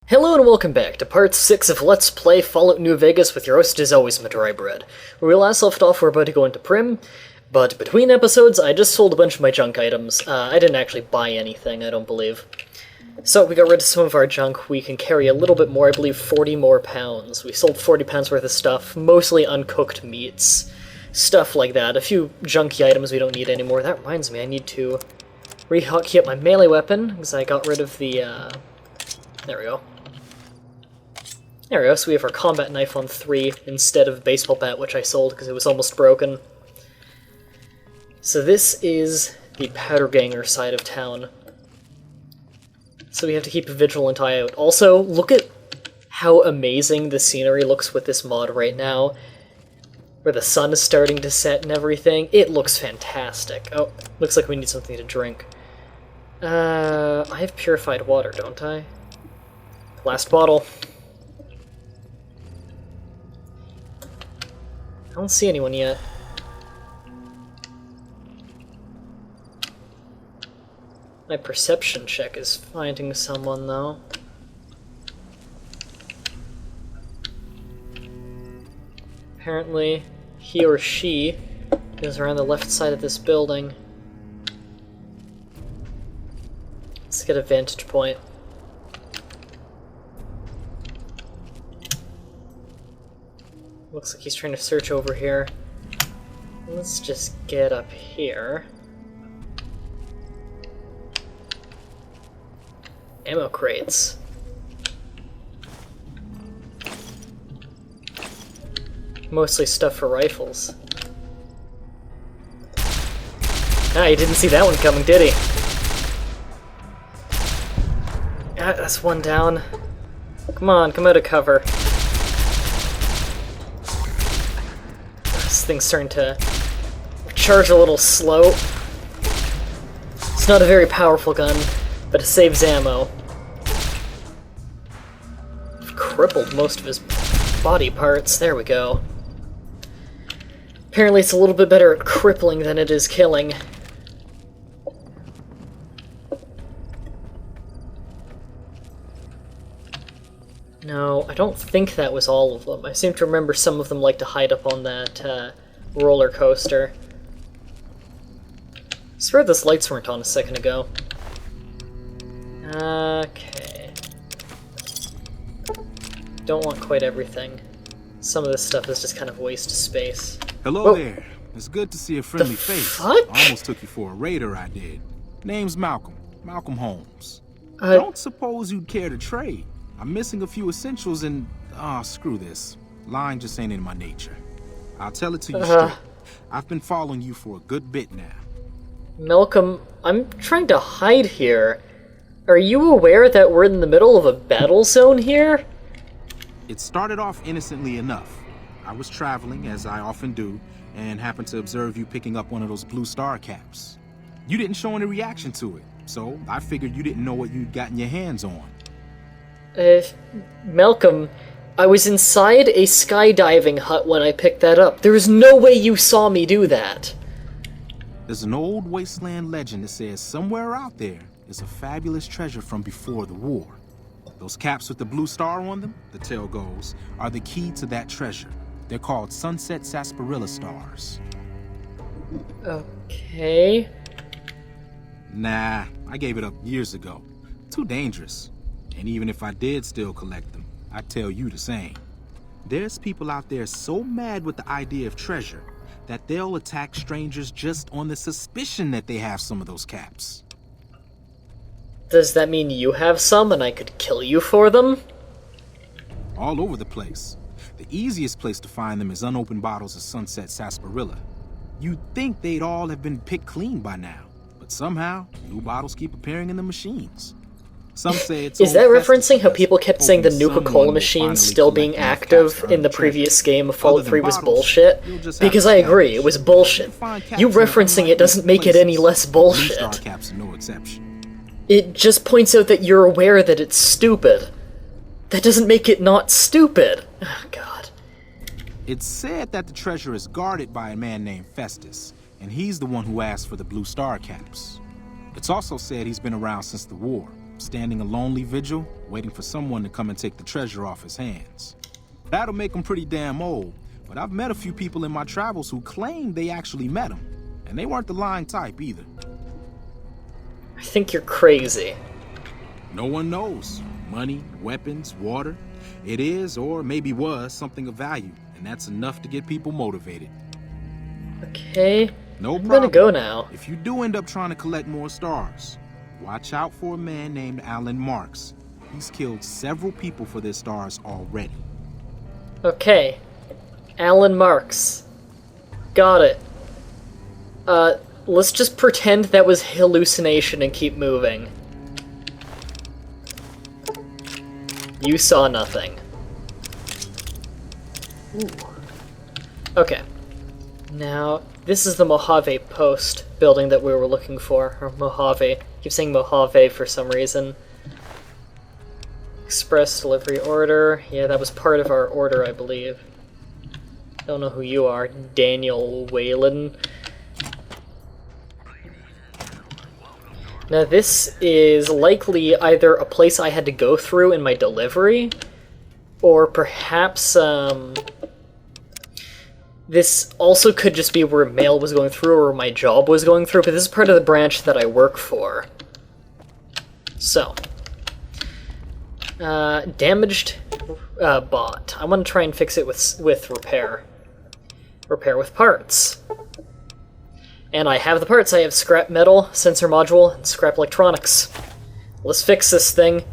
Hello and welcome back to part 6 of Let's Play Fallout New Vegas with your host as always, Mah-Dry-Bread. Where we last left off, we're about to go into Prim, but between episodes I just sold a bunch of my junk items. I didn't actually buy anything, I don't believe. So we got rid of some of our junk. We can carry a little bit more, I believe 40 more pounds. We sold 40 pounds worth of stuff, mostly uncooked meats. Stuff like that. A few junky items we don't need anymore. That reminds me, I need to rehotkey up my melee weapon, because I got rid of the, there we go. There we go, so we have our combat knife on 3 instead of baseball bat, which I sold because it was almost broken. So this is the powder ganger side of town. So we have to keep a vigilant eye out. Also, look at how amazing the scenery looks with this mod right now, where the sun is starting to set and everything. It looks fantastic. Oh, looks like we need something to drink. I have purified water, don't I? Last bottle. I don't see anyone yet. My perception check is finding someone, though. Apparently, he or she is around the left side of this building. Let's get a vantage point. Looks like he's trying to search over here. Let's just get up here. Ammo crates. Mostly stuff for rifles. Ah, he didn't see that one coming, did he? Ah, that's one down. Come on, come out of cover. This thing's starting to charge a little slow. It's not a very powerful gun, but it saves ammo. I've crippled most of his body parts. There we go. Apparently it's a little bit better at crippling than it is killing. No, I don't think that was all of them. I seem to remember some of them like to hide up on that roller coaster. I swear those lights weren't on a second ago. Okay. Don't want quite everything. Some of this stuff is just kind of waste of space. Hello there. It's good to see a friendly face. Fuck? I almost took you for a raider, I did. Name's Malcolm. Malcolm Holmes. Don't suppose you'd care to trade? I'm missing a few essentials and... screw this. Lying just ain't in my nature. I'll tell it to you straight. I've been following you for a good bit now. Malcolm, I'm trying to hide here. Are you aware that we're in the middle of a battle zone here? It started off innocently enough. I was traveling, as I often do, and happened to observe you picking up one of those blue star caps. You didn't show any reaction to it, so I figured you didn't know what you'd gotten your hands on. Malcolm, I was inside a skydiving hut when I picked that up. There is no way you saw me do that. There's an old wasteland legend that says somewhere out there is a fabulous treasure from before the war. Those caps with the blue star on them, the tale goes, are the key to that treasure. They're called sunset sarsaparilla stars. Okay. Nah, I gave it up years ago. Too dangerous. And even if I did still collect them, I'd tell you the same. There's people out there so mad with the idea of treasure that they'll attack strangers just on the suspicion that they have some of those caps. Does that mean you have some and I could kill you for them? All over the place. The easiest place to find them is unopened bottles of sunset sarsaparilla. You'd think they'd all have been picked clean by now, but somehow new bottles keep appearing in the machines. Some say it's Is that referencing how people kept saying the Nuka-Cola machine still being active in the previous game of Fallout 3 was bullshit? Because I agree, it was bullshit. You referencing it doesn't make it any less bullshit. It just points out that you're aware that it's stupid. That doesn't make it not stupid. Oh, God. It's said that the treasure is guarded by a man named Festus, and he's the one who asked for the blue star caps. It's also said he's been around since the war, standing a lonely vigil, waiting for someone to come and take the treasure off his hands. That'll make him pretty damn old, but I've met a few people in my travels who claim they actually met him, and they weren't the lying type either. I think you're crazy. No one knows. Money, weapons, water. It is, or maybe was, something of value, and that's enough to get people motivated. Okay, No I'm problem. gonna go now. If you do end up trying to collect more stars, watch out for a man named Alan Marks. He's killed several people for their stars already. Okay, Alan Marks. Got it. Let's just pretend that was hallucination and keep moving. You saw nothing. Ooh. Okay. Now, this is the Mojave Post building that we were looking for. Or Mojave. I keep saying Mojave for some reason. Express delivery order. Yeah, that was part of our order, I believe. Don't know who you are. Daniel Whalen. Now this is likely either a place I had to go through in my delivery, or perhaps, this also could just be where mail was going through or my job was going through, but this is part of the branch that I work for. So. Damaged bot. I want to try and fix it with repair. Repair with parts. And I have the parts. I have scrap metal, sensor module, and scrap electronics. Let's fix this thing.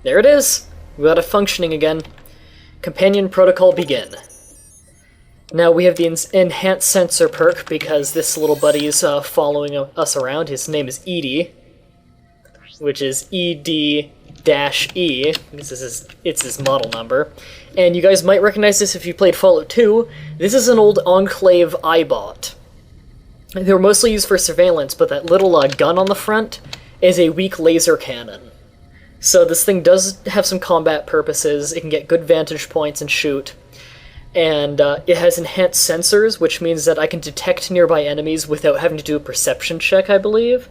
There it is! We got it functioning again. Companion protocol begin. Now we have the enhanced sensor perk because this little buddy is following us around. His name is Edie, which is ED-E. It's his model number. And you guys might recognize this if you played Fallout 2. This is an old Enclave iBot. They were mostly used for surveillance, but that little gun on the front is a weak laser cannon. So this thing does have some combat purposes. It can get good vantage points and shoot. And it has enhanced sensors, which means that I can detect nearby enemies without having to do a perception check, I believe.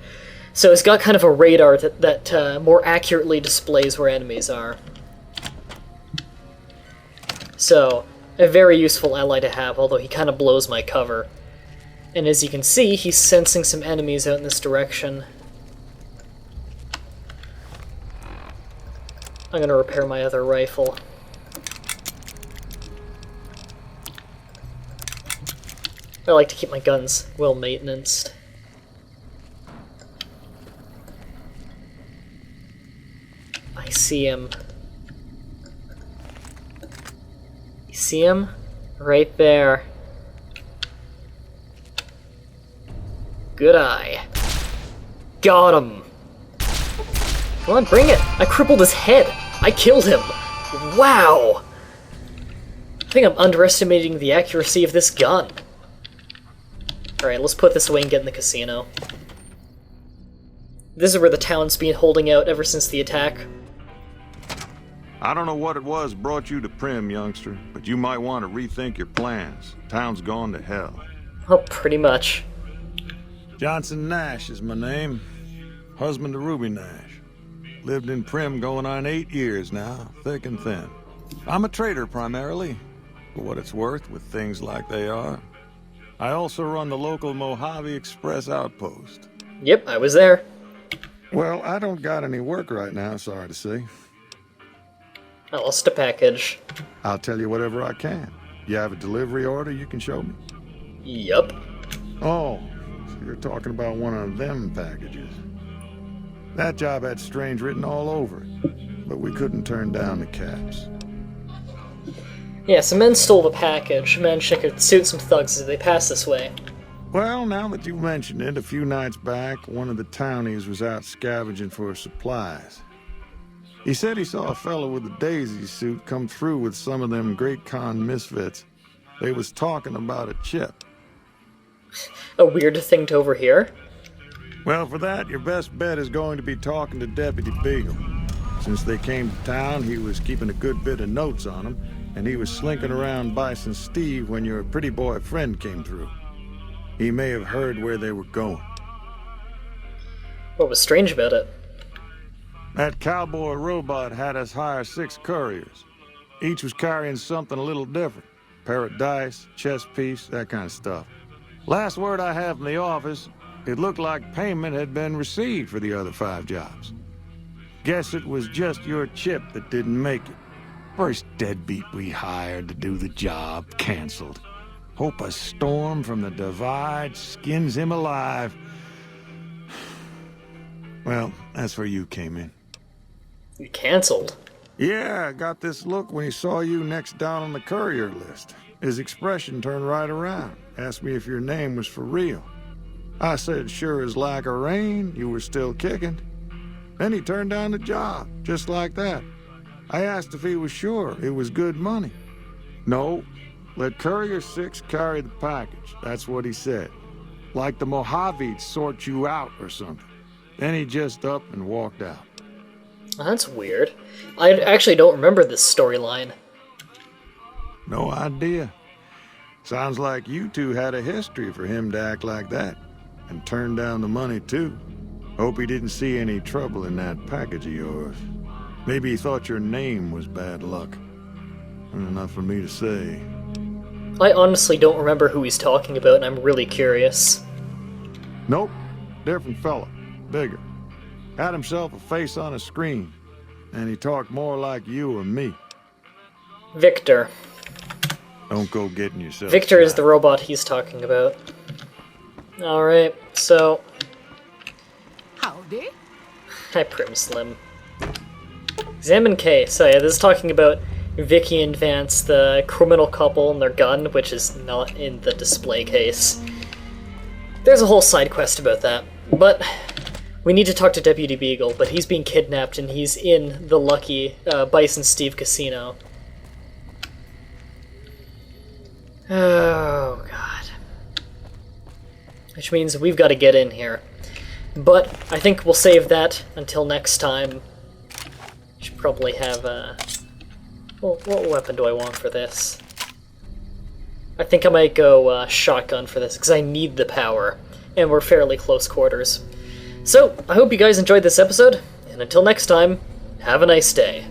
So it's got kind of a radar that more accurately displays where enemies are. So, a very useful ally to have, although he kind of blows my cover. And as you can see, he's sensing some enemies out in this direction. I'm gonna repair my other rifle. I like to keep my guns well maintenanced. I see him. You see him? Right there. Good eye. Got him! Come on, bring it! I crippled his head! I killed him! Wow! I think I'm underestimating the accuracy of this gun. Alright, let's put this away and get in the casino. This is where the town's been holding out ever since the attack. I don't know what it was brought you to Prim, youngster, but you might want to rethink your plans. Town's gone to hell. Oh, pretty much. Johnson Nash is my name. Husband to Ruby Nash. Lived in Prim going on 8 years now, thick and thin. I'm a trader primarily, for what it's worth with things like they are. I also run the local Mojave Express outpost. Yep, I was there. Well, I don't got any work right now, sorry to say. I lost a package. I'll tell you whatever I can. You have a delivery order you can show me? Yup. Oh, so you're talking about one of them packages. That job had strange written all over it, but we couldn't turn down the caps. Yeah, some men stole the package. Managed they could suit some thugs as they passed this way. Well, now that you mention it, a few nights back, one of the townies was out scavenging for supplies. He said he saw a fellow with a daisy suit come through with some of them Great Con misfits. They was talking about a chip. A weird thing to overhear. Well, for that, your best bet is going to be talking to Deputy Beagle. Since they came to town, he was keeping a good bit of notes on them, and he was slinking around Bison Steve when your pretty boy friend came through. He may have heard where they were going. What was strange about it? That cowboy robot had us hire 6 couriers. Each was carrying something a little different. Pair of dice, chess piece, that kind of stuff. Last word I have from the office, it looked like payment had been received for the other 5 jobs. Guess it was just your chip that didn't make it. First deadbeat we hired to do the job canceled. Hope a storm from the divide skins him alive. Well, that's where you came in. You canceled? Yeah, I got this look when he saw you next down on the courier list. His expression turned right around. Asked me if your name was for real. I said sure as lack of rain, you were still kicking. Then he turned down the job, just like that. I asked if he was sure it was good money. No, let Courier 6 carry the package. That's what he said. Like the Mojave'd sort you out or something. Then he just up and walked out. That's weird. I actually don't remember this storyline. No idea. Sounds like you two had a history for him to act like that. And turn down the money, too. Hope he didn't see any trouble in that package of yours. Maybe he thought your name was bad luck. Enough for me to say. I honestly don't remember who he's talking about, and I'm really curious. Nope. Different fella. Bigger. Had himself a face on a screen. And he talked more like you or me. Victor. Don't go getting yourself Victor is shot. the robot he's talking about. Alright, so... Howdy. Hi, Prim Slim. Examine case. So yeah, this is talking about Vicky and Vance, the criminal couple, and their gun, which is not in the display case. There's a whole side quest about that, but we need to talk to Deputy Beagle, but he's being kidnapped and he's in the Lucky Bison Steve Casino. Oh, God. Which means we've got to get in here. But I think we'll save that until next time. Should probably have well, what weapon do I want for this? I think I might go shotgun for this, because I need the power. And we're fairly close quarters. So, I hope you guys enjoyed this episode, and until next time, have a nice day.